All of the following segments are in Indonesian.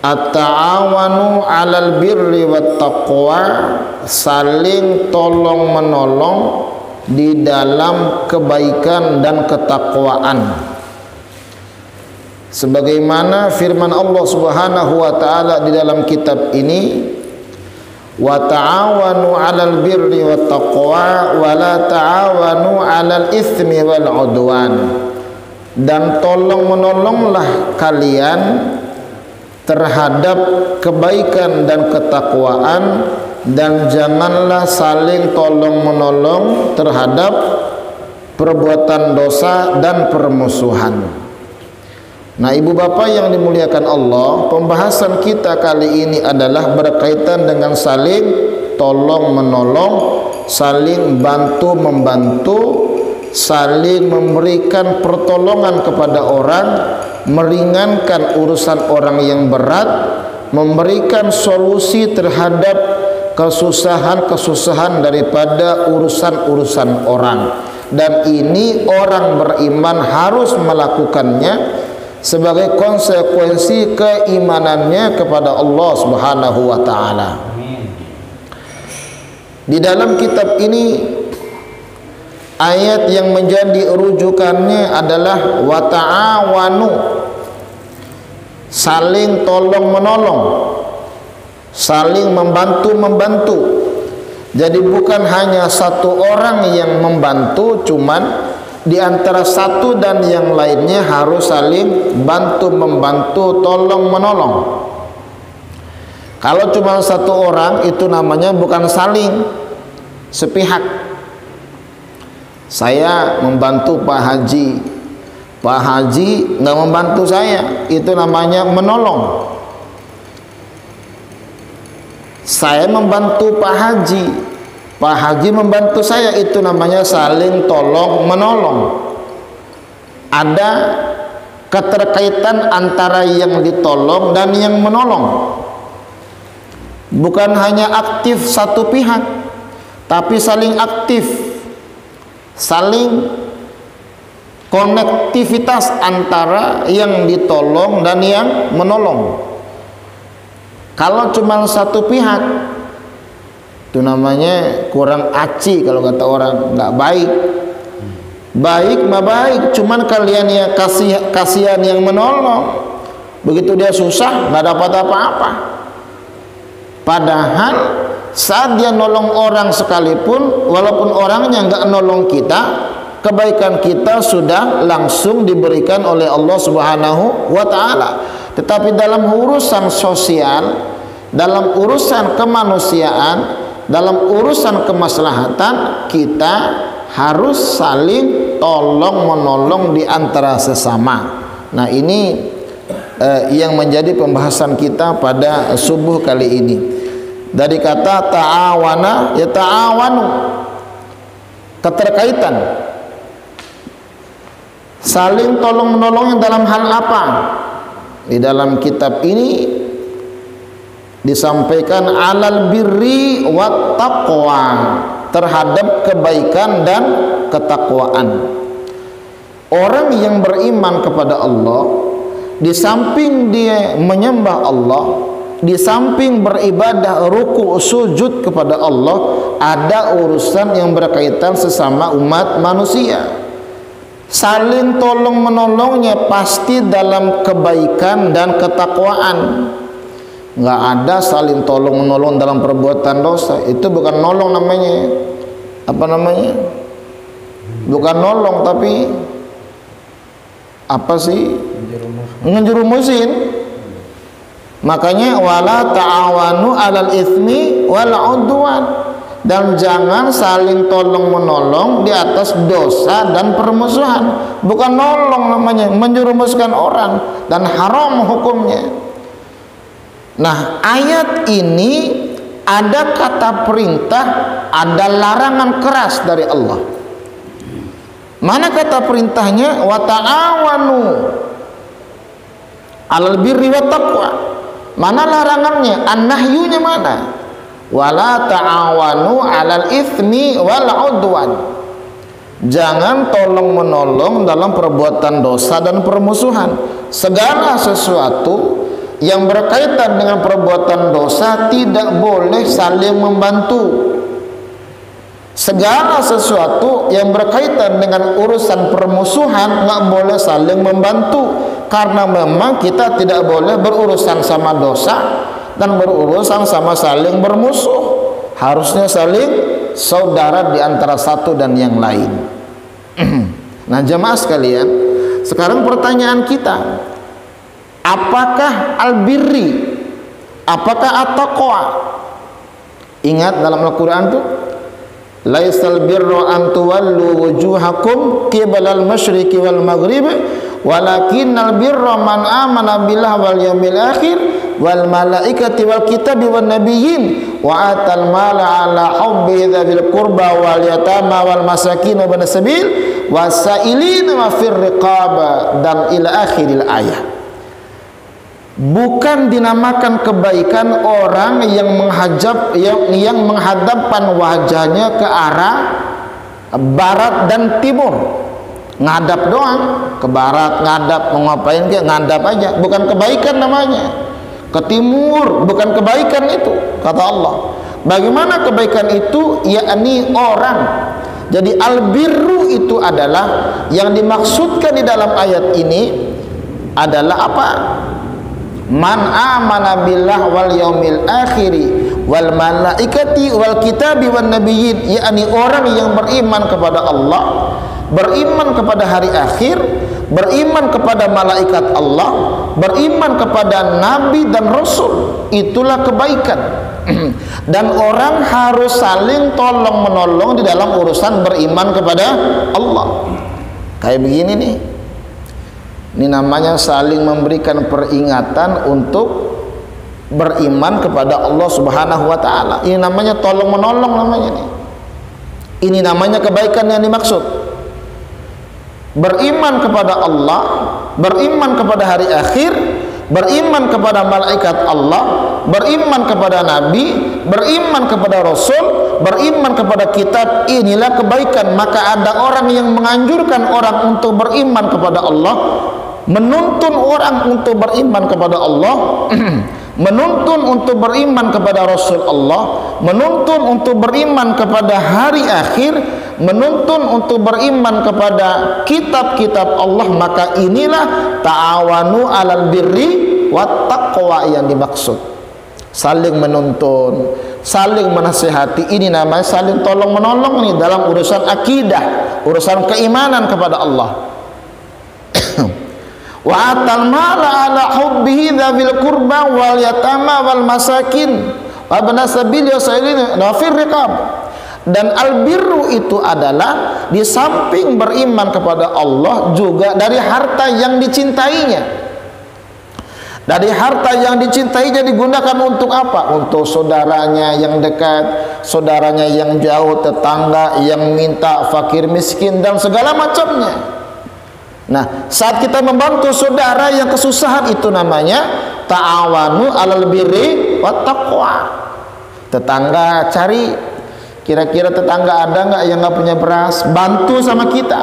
at-ta'awanu 'alal birri wat taqwa, saling tolong menolong di dalam kebaikan dan ketakwaan. Sebagaimana firman Allah Subhanahu wa taala di dalam kitab ini, wa ta'awanu 'alal birri wat taqwa wa la ta'awanu 'alal itsmi wal 'udwan. Dan tolong menolonglah kalian terhadap kebaikan dan ketakwaan, dan janganlah saling tolong menolong terhadap perbuatan dosa dan permusuhan. Nah, ibu bapak yang dimuliakan Allah, pembahasan kita kali ini adalah berkaitan dengan saling tolong menolong, saling bantu membantu, saling memberikan pertolongan kepada orang, meringankan urusan orang yang berat, memberikan solusi terhadap kesusahan-kesusahan daripada urusan-urusan orang. Dan ini orang beriman harus melakukannya sebagai konsekuensi keimanannya kepada Allah Subhanahu wa taala. Di dalam kitab ini ayat yang menjadi rujukannya adalah wa ta'awanu, saling tolong menolong, saling membantu. Jadi bukan hanya satu orang yang membantu, cuman di antara satu dan yang lainnya harus saling bantu membantu, tolong menolong. Kalau cuma satu orang itu namanya bukan saling, sepihak. Saya membantu Pak Haji, Pak Haji nggak membantu saya, itu namanya menolong. Saya membantu Pak Haji, Pak Haji membantu saya, itu namanya saling tolong menolong. Ada keterkaitan antara yang ditolong dan yang menolong. Bukan hanya aktif satu pihak, tapi saling aktif, saling konektivitas antara yang ditolong dan yang menolong. Kalau cuma satu pihak, itu namanya kurang aci, kalau kata orang, nggak baik. Baik mah baik, cuman kalian yang kasihan yang menolong, begitu dia susah nggak dapat apa-apa. Padahal saat dia nolong orang sekalipun, walaupun orangnya nggak nolong kita, kebaikan kita sudah langsung diberikan oleh Allah Subhanahu wa taala. Tetapi dalam urusan sosial, dalam urusan kemanusiaan, dalam urusan kemaslahatan, kita harus saling tolong menolong di antara sesama. Nah, ini yang menjadi pembahasan kita pada subuh kali ini. Dari kata ta'awana, ya ta'awanu, keterkaitan, saling tolong menolong dalam hal apa? Di dalam kitab ini disampaikan alal birri wat taqwa, terhadap kebaikan dan ketakwaan. Orang yang beriman kepada Allah, di samping dia menyembah Allah, di samping beribadah ruku sujud kepada Allah, ada urusan yang berkaitan sesama umat manusia. Saling tolong menolongnya pasti dalam kebaikan dan ketakwaan. Nggak ada saling tolong menolong dalam perbuatan dosa. Itu bukan nolong namanya. Apa namanya? Bukan nolong, tapi apa sih? Ngejerumusin. Makanya wala ta'awanu 'alal itsmi wal 'udwan, dan jangan saling tolong menolong di atas dosa dan permusuhan. Bukan nolong namanya, menjerumuskan orang, dan haram hukumnya. Nah, ayat ini ada kata perintah, ada larangan keras dari Allah. Mana kata perintahnya? Wa ta'awanu 'alal birri wat taqwa. Mana larangannya? An-nahyunya mana? Wala ta'awanu 'alal itsmi wal 'udwan. Jangan tolong menolong dalam perbuatan dosa dan permusuhan. Segala sesuatu yang berkaitan dengan perbuatan dosa tidak boleh saling membantu. Segala sesuatu yang berkaitan dengan urusan permusuhan nggak boleh saling membantu, karena memang kita tidak boleh berurusan sama dosa dan berurusan sama saling bermusuh. Harusnya saling saudara di antara satu dan yang lain. Nah jemaah sekalian, sekarang pertanyaan kita, apakah albirri, apakah at-taqwa? Ingat dalam Al-Quran itu, laisal birra an tuwallu wujuhakum qibalal masyriqi wal maghrib walakinnal birra man amana billahi wal yawmil akhir wal malaikati wal kitabi wan nabiyyin wa atal mala ala hubbihi dzil qurba wal yatama wal masakin wa ibnas sabil wasailin wa fir riqaba dan ila akhiril ayat. Bukan dinamakan kebaikan orang yang menghadapkan wajahnya ke arah barat dan timur, ngadap doang ke barat, ngadap, mau ngapain ke ngadap aja, bukan kebaikan namanya. Ke timur bukan kebaikan itu, kata Allah. Bagaimana kebaikan itu? Yakni orang. Jadi albirru itu adalah, yang dimaksudkan di dalam ayat ini adalah apa? Man amana billah wal yaumil akhiri wal malaikati wal kitabi wan nabiyyin, yakni orang yang beriman kepada Allah, beriman kepada hari akhir, beriman kepada malaikat Allah, beriman kepada nabi dan rasul. Itulah kebaikan. Dan orang harus saling tolong menolong di dalam urusan beriman kepada Allah. Kayak begini nih, ini namanya saling memberikan peringatan untuk beriman kepada Allah Subhanahu wa taala. Ini namanya tolong menolong namanya nih. Ini namanya kebaikan yang dimaksud. Beriman kepada Allah, beriman kepada hari akhir, beriman kepada malaikat Allah, beriman kepada nabi, beriman kepada rasul, beriman kepada kitab. Inilah kebaikan. Maka ada orang yang menganjurkan orang untuk beriman kepada Allah, menuntun orang untuk beriman kepada Allah, menuntun untuk beriman kepada Rasul Allah, menuntun untuk beriman kepada hari akhir, menuntun untuk beriman kepada kitab-kitab Allah. Maka inilah ta'awanu alal birri wat taqwa yang dimaksud. Saling menuntun, saling menasihati. Ini namanya saling tolong menolong nih dalam urusan akidah, urusan keimanan kepada Allah. Wa atal mala ala hubbihi dzil qurba wal yatama wal masakin wa ibnas sabil yasailin nafir riqab. Dan albirru itu adalah di samping beriman kepada Allah juga dari harta yang dicintainya. Dari harta yang dicintainya digunakan untuk apa? Untuk saudaranya yang dekat, saudaranya yang jauh, tetangga yang minta, fakir miskin dan segala macamnya. Nah, saat kita membantu saudara yang kesusahan, itu namanya ta'awanu alal birri wat taqwa. Tetangga cari, kira-kira tetangga ada nggak yang nggak punya beras, bantu sama kita.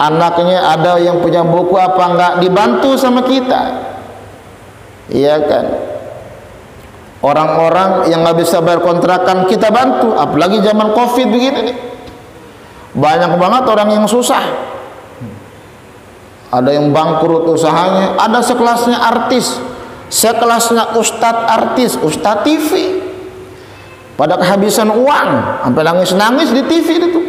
Anaknya ada yang punya buku apa nggak, dibantu sama kita. Iya kan? Orang-orang yang nggak bisa bayar kontrakan kita bantu, apalagi zaman Covid begini nih. Banyak banget orang yang susah. Ada yang bangkrut usahanya, ada sekelasnya artis, sekelasnya ustadz artis, ustadz TV, pada kehabisan uang, sampai nangis-nangis di TV itu.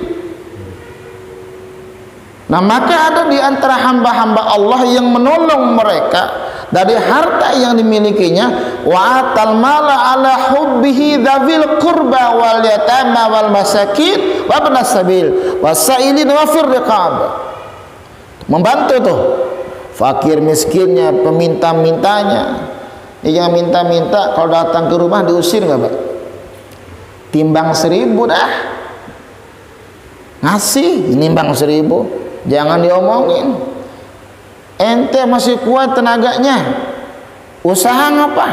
Nah, maka ada di antara hamba-hamba Allah yang menolong mereka dari harta yang dimilikinya. Wa atal mala ala hubbihi dzil qurba wal yatama wal masakin wa ibnas sabil wasailin wa fir riqab. Membantu tuh fakir miskinnya, peminta-mintanya. Yang minta-minta kalau datang ke rumah diusir nggak, Pak? Timbang 1000 dah, ngasih nimbang 1000, jangan diomongin. Ente masih kuat tenaganya, usaha ngapa?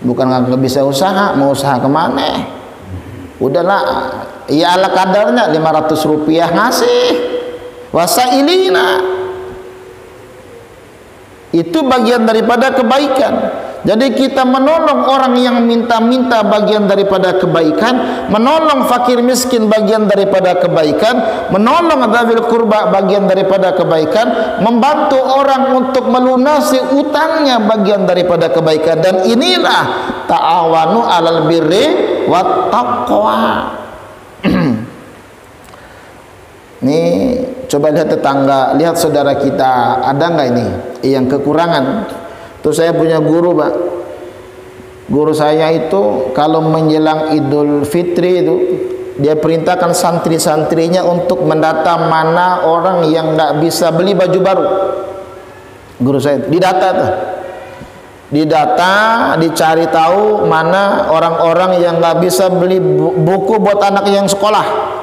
Bukan nggak bisa usaha, mau usaha kemana? Udahlah, ya ala kadarnya, 500 rupiah ngasih. Wasailina, Itu bagian daripada kebaikan. Jadi kita menolong orang yang minta-minta bagian daripada kebaikan, menolong fakir miskin bagian daripada kebaikan, menolong dzawil qurba bagian daripada kebaikan, membantu orang untuk melunasi utangnya bagian daripada kebaikan. Dan inilah ta'awanu 'alal birri wat taqwa. Nih, coba lihat tetangga, lihat saudara kita, ada nggak ini yang kekurangan? Tuh saya punya guru, Pak. Guru saya itu kalau menjelang Idul Fitri itu dia perintahkan santri-santrinya untuk mendata mana orang yang nggak bisa beli baju baru. Guru saya didata tuh. Didata, dicari tahu mana orang-orang yang nggak bisa beli buku buat anak yang sekolah.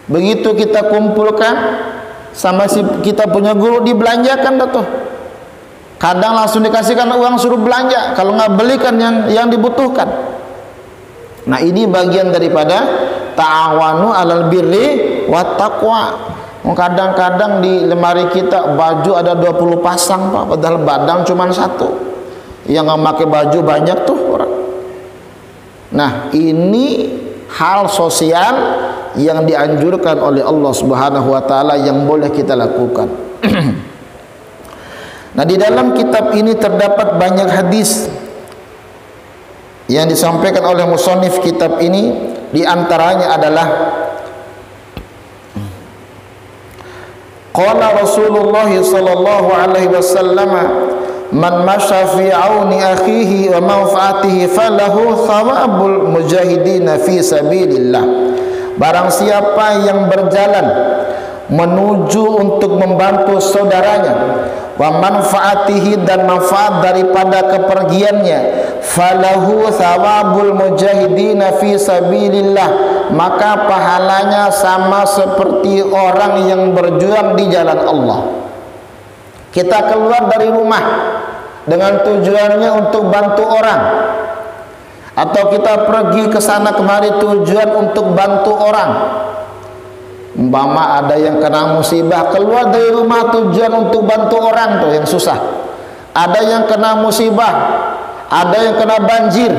Begitu kita kumpulkan sama si kita punya guru, dibelanjakan dah tuh. Kadang langsung dikasihkan uang suruh belanja, kalau nggak belikan yang dibutuhkan. Nah, ini bagian daripada ta'awanu 'alal birri wat taqwa. Kadang-kadang di lemari kita baju ada 20 pasang, Pak, padahal badan cuma satu. Yang nggak pakai baju banyak tuh orang. Nah, ini hal sosial yang dianjurkan oleh Allah Subhanahu wa taala yang boleh kita lakukan. Nah, di dalam kitab ini terdapat banyak hadis yang disampaikan oleh musannif kitab ini. Di antaranya adalah qala Rasulullah sallallahu alaihi wasallam, man masya fi auni akhihi wa manfaatihi falahu thawabul mujahidin fi sabilillah. Barang siapa yang berjalan menuju untuk membantu saudaranya, wa manfaatihi, dan manfaat daripada kepergiannya, falahu thawabul mujahidina fi sabilillah, maka pahalanya sama seperti orang yang berjuang di jalan Allah. Kita keluar dari rumah dengan tujuannya untuk bantu orang, atau kita pergi ke sana kemari tujuan untuk bantu orang. Umpama ada yang kena musibah, keluar dari rumah tujuan untuk bantu orang tuh yang susah. Ada yang kena musibah, ada yang kena banjir,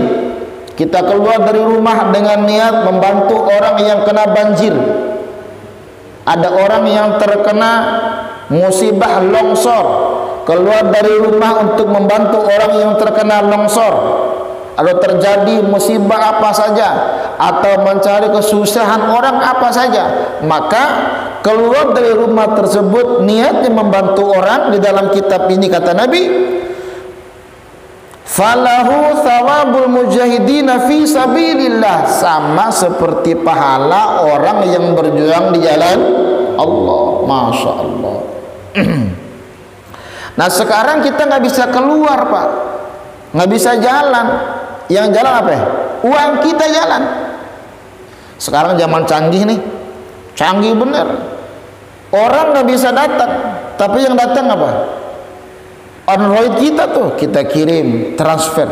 kita keluar dari rumah dengan niat membantu orang yang kena banjir. Ada orang yang terkena musibah longsor, keluar dari rumah untuk membantu orang yang terkena longsor. Kalau terjadi musibah apa saja, atau mencari kesusahan orang apa saja, maka keluar dari rumah tersebut niatnya membantu orang. Di dalam kitab ini kata Nabi, falahu thawabul mujahidina fi sabilillah, sama seperti pahala orang yang berjuang di jalan Allah. Masya Allah. Nah, sekarang kita nggak bisa keluar, Pak, nggak bisa jalan. Yang jalan apa ya? Uang kita jalan. Sekarang zaman canggih nih, canggih bener. Orang nggak bisa datang, tapi yang datang apa? Android kita tuh, kita kirim, transfer,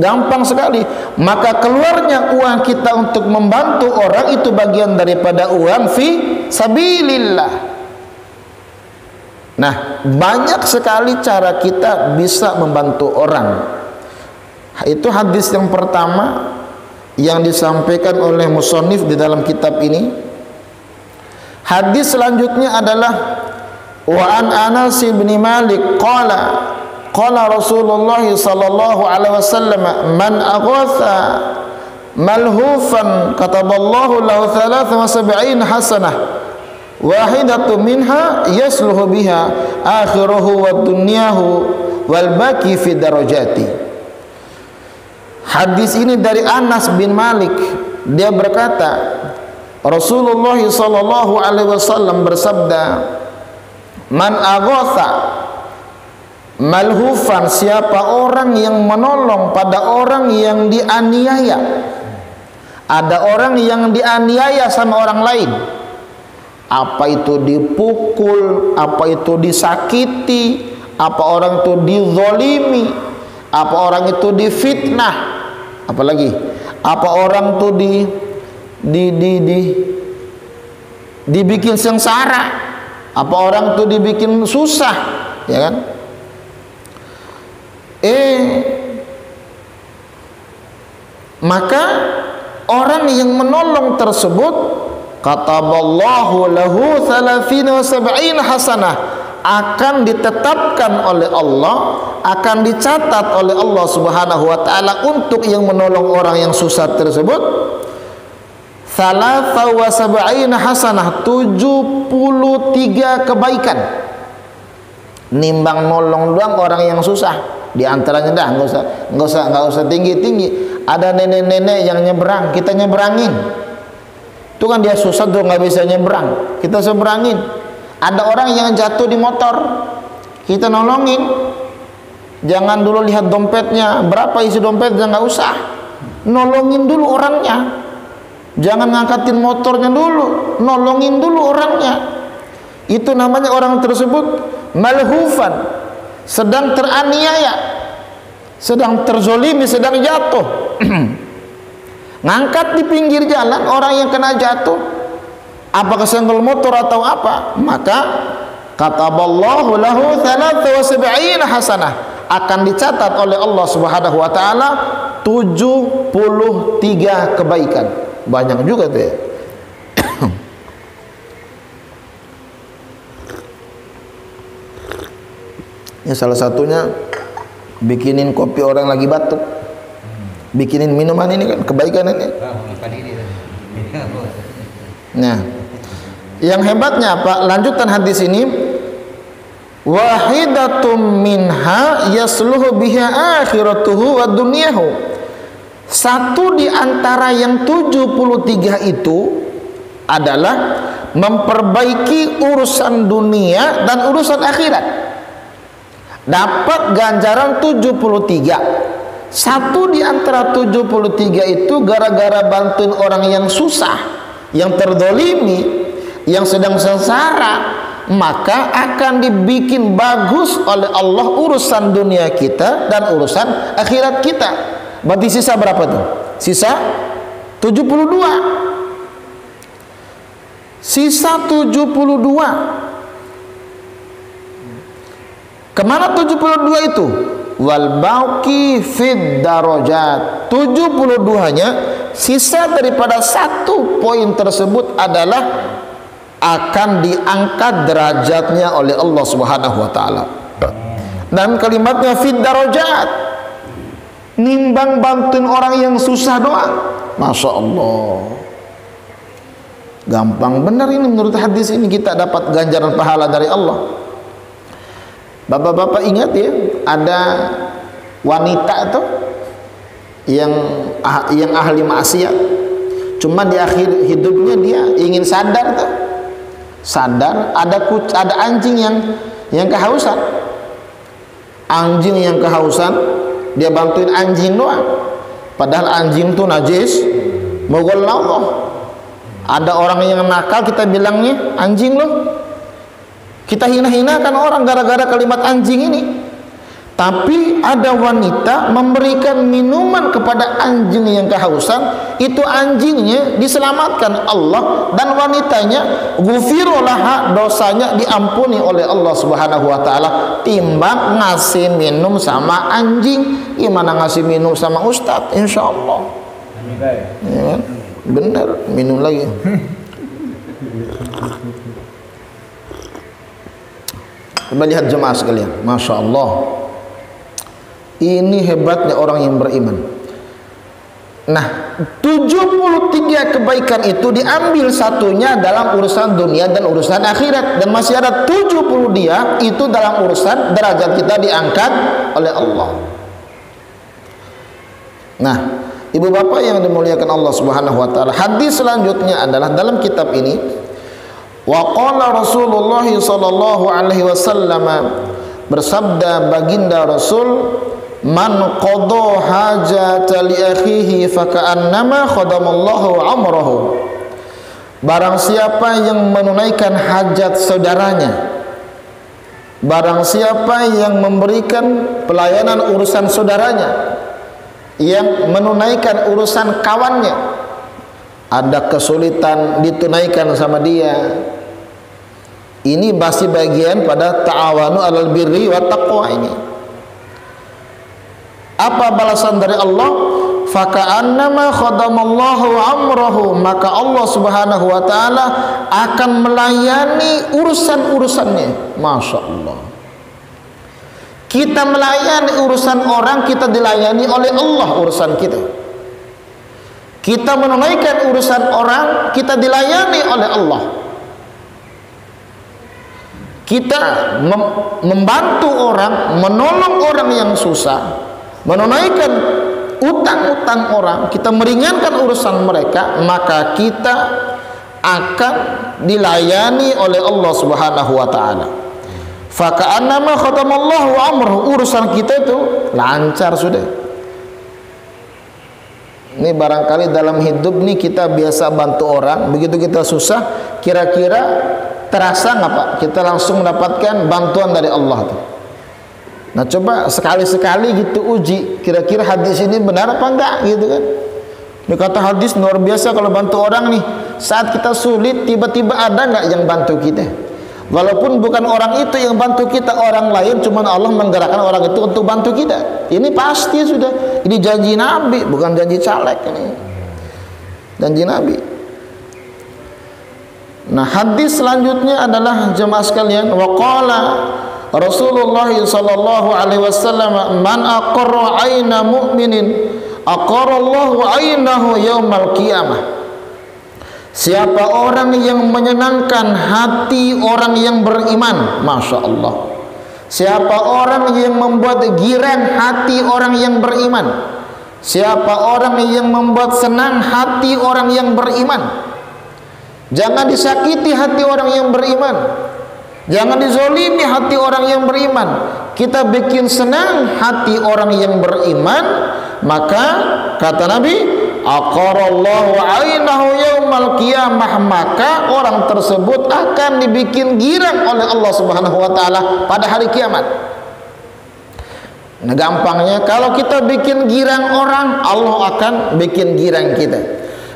gampang sekali. Maka keluarnya uang kita untuk membantu orang itu bagian daripada uang fi sabilillah. Nah, banyak sekali cara kita bisa membantu orang. Itu hadis yang pertama yang disampaikan oleh musannif di dalam kitab ini. Hadis selanjutnya adalah wa an Anas bin Malik qala qala Rasulullah sallallahu alaihi wasallam, man aghatha malhufan kataballahu lahu 73 hasanah wahidatu minha yasluhu biha akhiruhu wa dunyahu wal baqi fi darajati. Hadis ini dari Anas bin Malik. Dia berkata, Rasulullah sallallahu alaihi wasallam bersabda, man aghatha malhufan, siapa orang yang menolong pada orang yang dianiaya. Ada orang yang dianiaya sama orang lain, apa itu dipukul, apa itu disakiti, apa orang itu dizolimi, apa orang itu difitnah, apalagi apa orang tuh dibikin sengsara, apa orang tuh dibikin susah, ya kan? Maka orang yang menolong tersebut, kataballahu lahu 30 wa 70 hasanah, akan ditetapkan oleh Allah, akan dicatat oleh Allah Subhanahu wa taala untuk yang menolong orang yang susah tersebut 73 hasanah, 73 kebaikan. Nimbang nolong doang orang yang susah. Di antaranya dah enggak usah tinggi-tinggi. Ada nenek-nenek yang nyebrang, kita nyebrangin. Itu kan dia susah tuh nggak bisa nyebrang, kita seberangin. Ada orang yang jatuh di motor, kita nolongin. Jangan dulu lihat dompetnya, berapa isi dompetnya, nggak usah. Nolongin dulu orangnya. Jangan ngangkatin motornya dulu, nolongin dulu orangnya. Itu namanya orang tersebut malhufan, sedang teraniaya, sedang terzolimi, sedang jatuh. Ngangkat di pinggir jalan orang yang kena jatuh, apa kesenggol motor atau apa, maka kataballahu lahu 73 hasanah, akan dicatat oleh Allah Subhanahu wa taala 73 kebaikan. Banyak juga tuh ya. Ya, salah satunya bikinin kopi orang lagi batuk, bikinin minuman ini kan kebaikan ini. Nah, yang hebatnya apa? Lanjutan hadis ini, wahidatum minha yasluhu biha akhiratuhu wa dunyahu. Satu di antara yang 73 itu adalah memperbaiki urusan dunia dan urusan akhirat. Dapat ganjaran 73. Satu di antara 73 itu gara-gara bantuin orang yang susah, yang terdolimi, yang sedang sengsara, maka akan dibikin bagus oleh Allah urusan dunia kita dan urusan akhirat kita. Berarti sisa berapa tuh? Sisa 72. Sisa 72. Kemana 72 itu? Wal baqi fid darajat. 72-nya, sisa daripada satu poin tersebut adalah akan diangkat derajatnya oleh Allah Subhanahu wa taala. Dan kalimatnya fid darajat, nimbang bantuin orang yang susah doang. Masya Allah, gampang benar ini. Menurut hadis ini kita dapat ganjaran pahala dari Allah. Bapak-bapak ingat ya, ada wanita tuh yang ahli maksiat, cuma di akhir hidupnya dia ingin sadar tuh. Sadar ada anjing yang kehausan. Anjing yang kehausan, dia bantuin anjing doang. Padahal anjing tuh najis, mogol Allah. Ada orang yang nakal, kita bilangnya anjing loh. Kita hina-hinakan orang gara-gara kalimat anjing ini. Tapi ada wanita memberikan minuman kepada anjing yang kehausan, itu anjingnya diselamatkan Allah, dan wanitanya ghufirulaha, dosanya diampuni oleh Allah Subhanahu wa taala, timbang ngasih minum sama anjing. Gimana ngasih minum sama ustadz? Insyaallah. Ya, benar, minum lagi. Coba lihat jemaah sekalian, Masya Allah, ini hebatnya orang yang beriman. Nah, 73 kebaikan itu diambil satunya dalam urusan dunia dan urusan akhirat, dan masih ada 70 dia itu dalam urusan derajat kita diangkat oleh Allah. Nah, ibu bapak yang dimuliakan Allah Subhanahu wa taala, hadis selanjutnya adalah dalam kitab ini. Wa qala Rasulullah sallallahu alaihi wasallam, bersabda baginda Rasul, man qada hajata li akhihi faka'annama khadamallahu amrahu. Barang siapa yang menunaikan hajat saudaranya, barang siapa yang memberikan pelayanan urusan saudaranya, yang menunaikan urusan kawannya, ada kesulitan ditunaikan sama dia, Ini masih bagian pada ta'awanu 'alal birri wa taqwa ini. Apa balasan dari Allah? Faka'annama khadamallahu amrahu, maka Allah Subhanahu wa taala akan melayani urusan-urusannya. Masya Allah. Kita melayani urusan orang, kita dilayani oleh Allah urusan kita. Kita menunaikan urusan orang, kita dilayani oleh Allah. Kita membantu orang, menolong orang yang susah, menunaikan utang-utang orang, kita meringankan urusan mereka, maka kita akan dilayani oleh Allah Subhanahu wa taala. Faka'annama khatamallahu amruhu, urusan kita itu lancar sudah. Ini barangkali dalam hidup nih kita biasa bantu orang, begitu kita susah, kira-kira terasa nggak Pak? Kita langsung mendapatkan bantuan dari Allah tuh. Nah coba sekali-sekali gitu uji, kira-kira hadis ini benar apa enggak gitu kan. Ini kata hadis luar biasa kalau bantu orang nih, saat kita sulit tiba-tiba ada nggak yang bantu kita? Walaupun bukan orang itu yang bantu kita, orang lain, cuman Allah menggerakkan orang itu untuk bantu kita. Ini pasti sudah, ini janji Nabi, bukan janji caleg ini. Janji Nabi. Nah hadis selanjutnya adalah jemaah sekalian, waqala Rasulullah sallallahu alaihi wasallam, man aqarra aina mu'minin aqarallahu ainahu yaumal qiyamah. Siapa orang yang menyenangkan hati orang yang beriman, Masya Allah. Siapa orang yang membuat girang hati orang yang beriman, siapa orang yang membuat senang hati orang yang beriman. Jangan disakiti hati orang yang beriman, jangan dizolimi hati orang yang beriman. Kita bikin senang hati orang yang beriman, maka kata Nabi, aqarallahu ainahu yaumal qiyamah, maka orang tersebut akan dibikin girang oleh Allah Subhanahu wa taala pada hari kiamat. Nah gampangnya, kalau kita bikin girang orang, Allah akan bikin girang kita.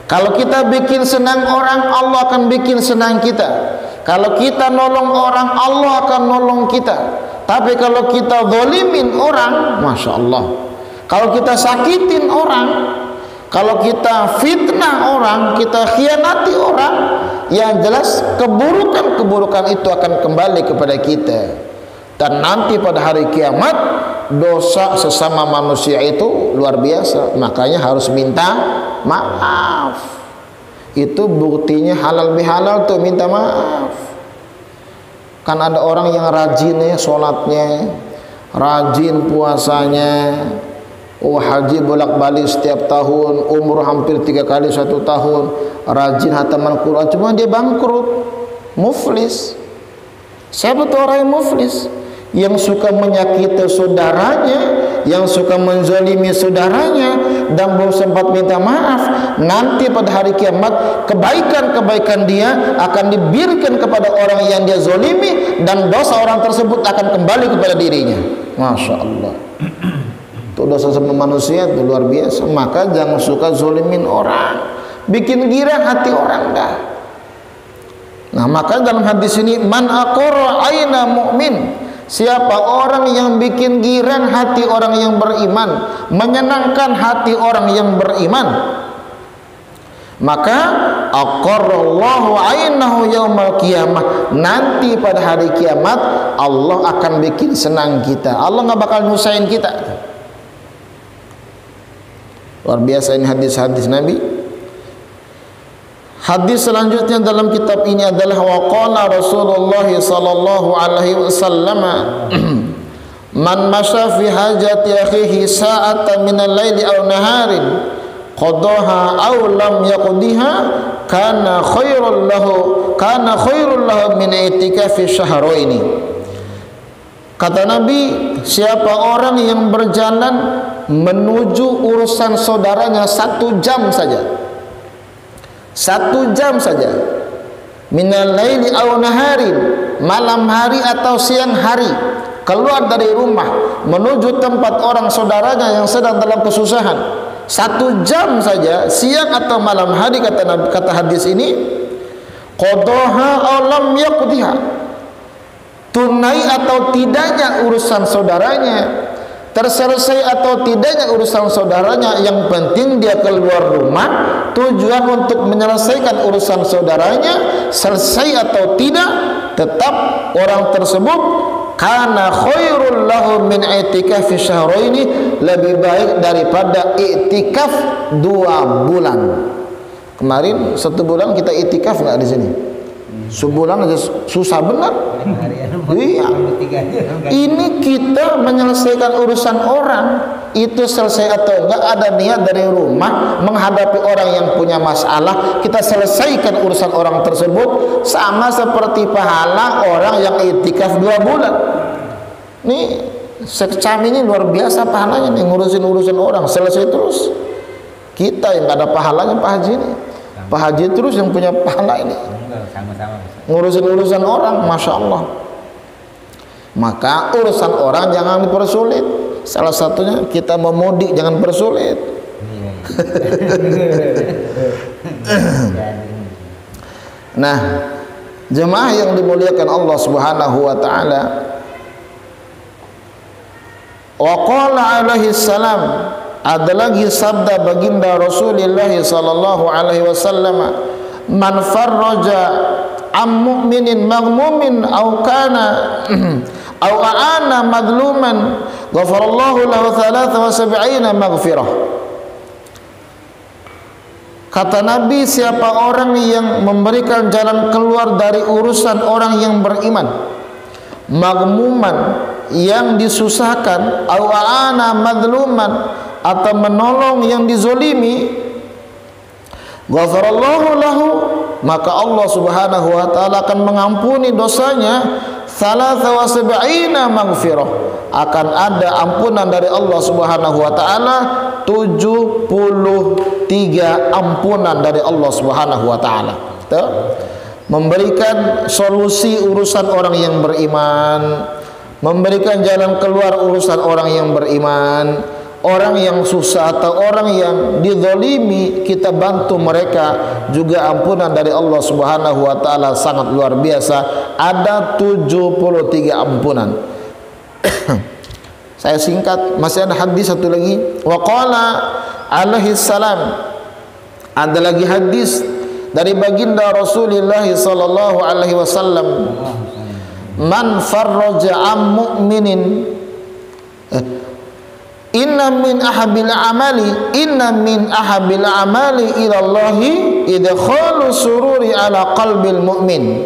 Kalau kita bikin senang orang, Allah akan bikin senang kita. Kalau kita nolong orang, Allah akan nolong kita. Tapi kalau kita zalimin orang, Masya Allah, kalau kita sakitin orang, kalau kita fitnah orang, kita khianati orang, yang jelas keburukan-keburukan itu akan kembali kepada kita. Dan nanti pada hari kiamat, dosa sesama manusia itu luar biasa. Makanya harus minta maaf. Itu buktinya halal bihalal tuh, minta maaf. Kan ada orang yang rajin ya sholatnya, rajin puasanya, haji bolak-balik setiap tahun, umroh hampir 3 kali 1 tahun, rajin hataman Quran, cuma dia bangkrut, muflis. Siapa tuh orang yang muflis? Yang suka menyakiti saudaranya, yang suka menzalimi saudaranya, dan belum sempat minta maaf. Nanti pada hari kiamat, kebaikan-kebaikan dia akan diberikan kepada orang yang dia zalimi, dan dosa orang tersebut akan kembali kepada dirinya. Masya Allah. Itu dosa sama manusia itu luar biasa. Maka jangan suka zolimin orang, bikin girang hati orang dah. Nah maka dalam hadis ini, man aqarra aina mu'min, siapa orang yang bikin girang hati orang yang beriman, menyenangkan hati orang yang beriman, maka aqarrallahu ainahu yaumal qiyamah, nanti pada hari kiamat Allah akan bikin senang kita. Allah nggak bakal nyusahin kita. Luar biasa ini hadis-hadis Nabi. Hadis selanjutnya dalam kitab ini adalah waqala Rasulullah sallallahu alaihi wasallam, man masya fi hajati akhihi sa'atan min al-laili aw naharin qadaha aw lam yaqdiha kana khairul lahu min i'tikafi syahraini. Kata Nabi, siapa orang yang berjalan menuju urusan saudaranya 1 jam saja, 1 jam saja, minal laili aw naharin, malam hari atau siang hari, keluar dari rumah menuju tempat orang saudaranya yang sedang dalam kesusahan, 1 jam saja, siang atau malam hari, kata hadis ini, qadaha aw lam yaqdiha, tunai atau tidaknya urusan saudaranya, terselesai atau tidaknya urusan saudaranya, yang penting dia keluar rumah tujuan untuk menyelesaikan urusan saudaranya, selesai atau tidak, tetap orang tersebut kana khairul lahu min i'tikafi syahraini, lebih baik daripada i'tikaf 2 bulan. Kemarin 1 bulan kita i'tikaf enggak di sini? Sebulan aja susah benar. Iya. Ini kita menyelesaikan urusan orang, itu selesai atau enggak, ada niat dari rumah menghadapi orang yang punya masalah, kita selesaikan urusan orang tersebut, sama seperti pahala orang yang i'tikaf 2 bulan. Nih Sekcam ini luar biasa pahalanya nih, ngurusin urusan orang selesai terus. Kita yang enggak ada pahalanya Pak Haji ini. Pak Haji terus yang punya pahala ini. Sama-sama ngurusin urusan orang, Masya Allah. Maka urusan orang jangan dipersulit. Salah satunya kita mau mudik jangan persulit. Nah, jemaah yang dimuliakan Allah Subhanahu wa taala, wa qala alaihi salam, ada lagi sabda baginda Rasulullah sallallahu alaihi wasallam, man farraja am mu'minin maghmumin aw kana aw aana madluman ghafarallahu lahu 73 maghfirah. Kata Nabi, siapa orang yang memberikan jalan keluar dari urusan orang yang beriman, maghmuman yang disusahkan, aw aana madluman atau menolong yang dizolimi, ghafarallahu lahu, maka Allah Subhanahu wa taala akan mengampuni dosanya 73 maghfirah, akan ada ampunan dari Allah Subhanahu wa taala 73 ampunan dari Allah Subhanahu wa taala. Memberikan solusi urusan orang yang beriman, memberikan jalan keluar urusan orang yang beriman. Orang yang susah atau orang yang dizalimi, kita bantu mereka, juga ampunan dari Allah Subhanahu wa taala sangat luar biasa, ada 73 ampunan. Saya singkat, masih ada hadis satu lagi. Wa qala alaihi salam, ada lagi hadis dari baginda Rasulullah sallallahu alaihi wasallam, man farraja am mu'minin inna min ahabil amali ila Allahi idkhalu sururi ala qalbil mu'min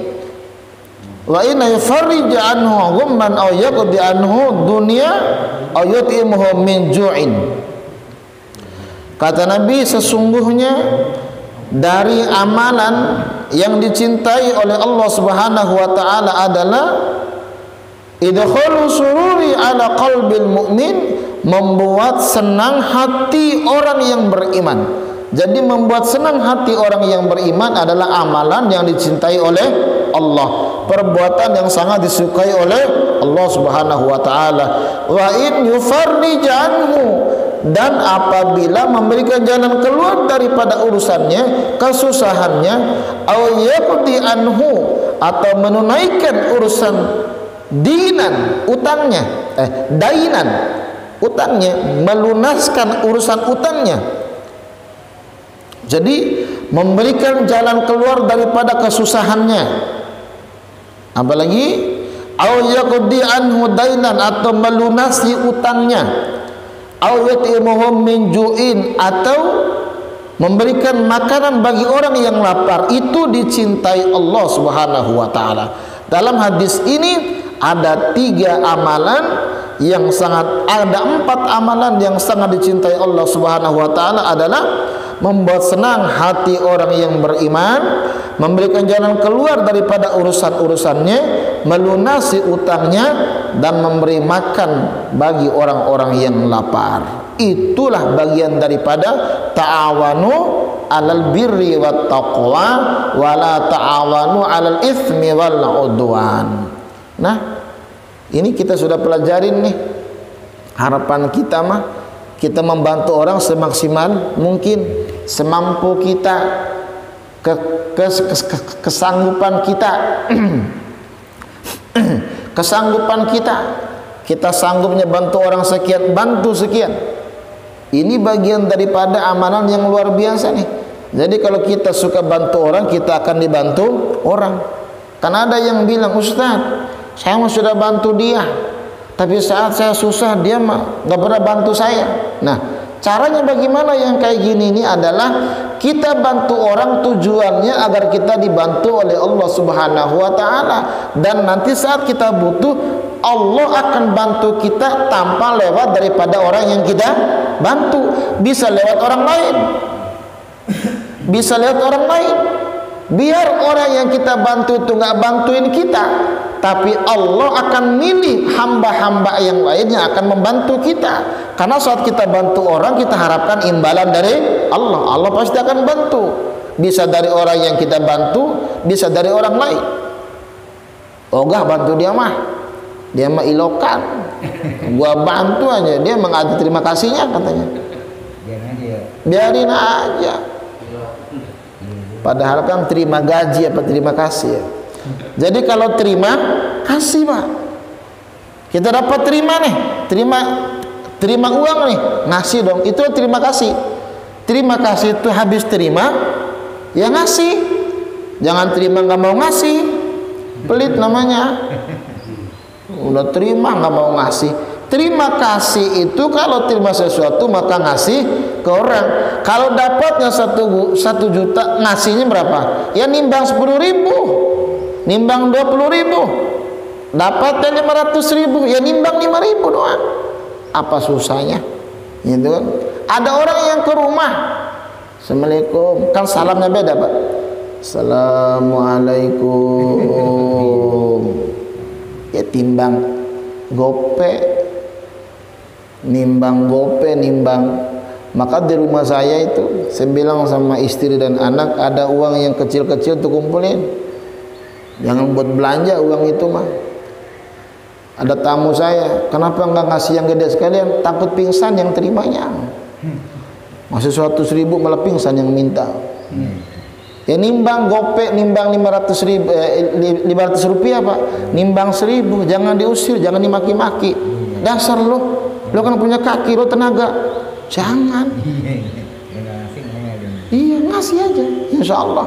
wa inna yufarrij anhu ghumman aw yaqdi anhu dunya aw yut'imuhu min ju'in. Kata Nabi, sesungguhnya dari amalan yang dicintai oleh Allah Subhanahu wa taala adalah idkhalu sururi ala qalbil mu'min, membuat senang hati orang yang beriman. Jadi membuat senang hati orang yang beriman adalah amalan yang dicintai oleh Allah, perbuatan yang sangat disukai oleh Allah Subhanahu wa taala. Wa in yufarrij anhu, dan apabila memberikan jalan keluar daripada urusannya, kesusahannya, aw yaqdi anhu, atau menunaikan urusan dinan, utangnya, dainan, utangnya, melunaskan urusan utangnya. Jadi memberikan jalan keluar daripada kesusahannya. Apalagi au yaqdi anhu dainan, atau melunasi utangnya, au yat'imuhum min ju'in, atau memberikan makanan bagi orang yang lapar, itu dicintai Allah Subhanahu wa taala. Dalam hadis ini ada 3 amalan yang sangat, ada 4 amalan yang sangat dicintai Allah Subhanahu wa taala, adalah membuat senang hati orang yang beriman, memberikan jalan keluar daripada urusan-urusannya, melunasi utangnya, dan memberi makan bagi orang-orang yang lapar. Itulah bagian daripada ta'awanu alal birri wat taqwa wa la ta'awanu alal itsmi wal udwan. Nah, ini kita sudah pelajarin nih. Harapan kita mah kita membantu orang semaksimal mungkin, semampu kita, kesanggupan kita. kesanggupan kita sanggupnya bantu orang sekian, bantu sekian. Ini bagian daripada amalan yang luar biasa nih. Jadi kalau kita suka bantu orang, kita akan dibantu orang. Karena ada yang bilang, Ustaz, saya sudah bantu dia, tapi saat saya susah dia nggak pernah bantu saya. Nah, caranya bagaimana yang kayak gini ini adalah kita bantu orang tujuannya agar kita dibantu oleh Allah Subhanahu wa taala, dan nanti saat kita butuh Allah akan bantu kita tanpa lewat daripada orang yang kita bantu. Bisa lewat orang lain, bisa lewat orang lain. Biar orang yang kita bantu itu nggak bantuin kita, tapi Allah akan milih hamba-hamba yang lain yang akan membantu kita. Karena saat kita bantu orang, kita harapkan imbalan dari Allah. Allah pasti akan bantu. Bisa dari orang yang kita bantu, bisa dari orang lain. Ogah bantu dia mah ilokan. Gua bantu aja, dia mengadu terima kasihnya katanya. Biarin aja. Padahal kan terima gaji apa terima kasih ya. Jadi kalau terima kasih Pak, kita dapat terima nih, terima uang nih, ngasih dong, itu terima kasih. Terima kasih itu habis terima ya ngasih. Jangan terima nggak mau ngasih, pelit namanya. Udah terima nggak mau ngasih. Terima kasih itu kalau terima sesuatu maka ngasih ke orang. Kalau dapatnya 1 juta, ngasihnya berapa? Ya nimbang 10.000, nimbang 20.000. Dapatnya 500.000, ya nimbang 5.000 doang. Apa susahnya? Gitu kan? Ada orang yang ke rumah, Assalamualaikum, kan salamnya beda Pak. Assalamualaikum. Ya timbang gope, nimbang. Maka di rumah saya itu saya bilang sama istri dan anak, ada uang yang kecil-kecil tuh kumpulin, jangan buat belanja uang itu mah. Ada tamu saya, kenapa nggak ngasih yang gede sekalian? Takut pingsan yang terimanya. Masih 100.000 malah pingsan yang minta. Ya nimbang gope, nimbang 500 rupiah Pak, nimbang 1.000, jangan diusir, jangan dimaki-maki. Dasar lo kan punya kaki, lo tenaga, jangan. Iya ngasih aja, insya Allah.